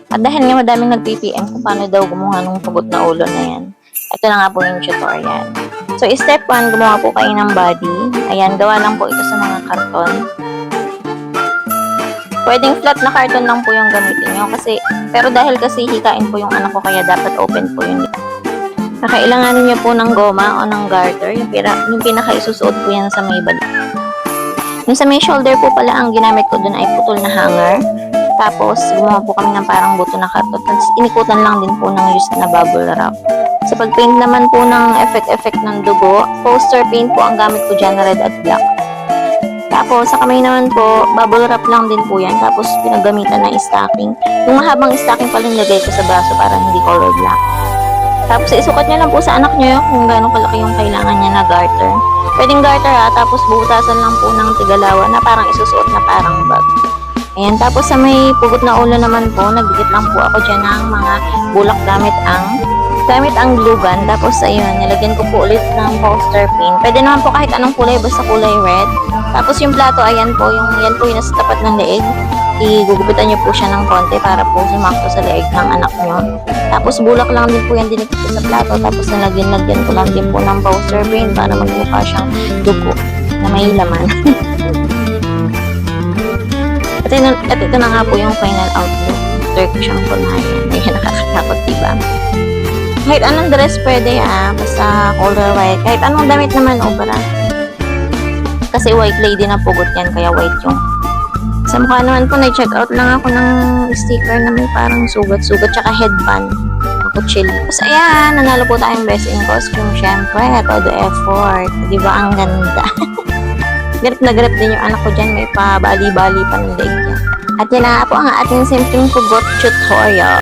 At dahil nga madaming nag-PPM kung paano daw gumawa ng pugot na ulo na yan, ito na nga po yung tutorial. So, step 1, gumawa po kayo ng body. Ayan, gawa lang po ito sa mga karton. Pwedeng flat na karton lang po yung gamitin nyo. Pero dahil kasi hikain po yung anak ko, kaya dapat open po yun. Kakailanganin niyo po ng goma o ng garter. Yung pinaka isusuot po yan sa may balik. Yung sa may shoulder po pala, ang ginamit ko dun ay putol na hanger. Tapos, gumawa po kami ng parang buto na karton. Tapos, inikutan lang din po ng used na bubble wrap. Sa pagpaint naman po ng effect ng dugo, poster paint po ang gamit ko dyan, red at black. Tapos, sa kamay naman po, bubble wrap lang din po yan. Tapos, pinaggamitan na stocking. Yung mahabang stocking pala nilagay ko sa braso para hindi color black. Tapos, isukat nyo lang po sa anak nyo kung gano'ng kalaki yung kailangan niya na garter. Pwedeng garter tapos buhutasan lang po ng tigalawa na parang isusuot na parang bag. Ayan, tapos sa may pugot na ulo naman po, nagdikit lang po ako dyan ng mga bulak gamit ang glue gun. Tapos, ayun, nilagyan ko po ulit ng poster paint. Pwede naman po kahit anong kulay, basta kulay red. Tapos, yung plato, yan po yung nasa tapat ng leeg. Igugupitan nyo po siya ng konti para po sumakto sa leeg ng anak nyo. Tapos bulak lang din po yan dinikit ko sa plato. Tapos nalagyan ko lang din po ng poster paint para magmukha siyang dugo na may laman. at ito na nga po yung final outlook. After ko siyang punayan. Ayun, nakakatakot, diba? Kahit anong dress pwede basta color white. Kahit anong damit naman, obra. Kasi white lady na pugot yan, kaya white yung. Sa mukha naman po, nag-check out lang ako ng sticker na may parang sugat-sugat tsaka headband ng kutsilyo. Tapos ayan, nanalo po tayong best in costume. Syempre, todo effort. Diba ang ganda? Grip na grip din yung anak ko dyan. May pa bali-bali pa ng leg niya. At yan na po ang ating simpleng pugot tutorial.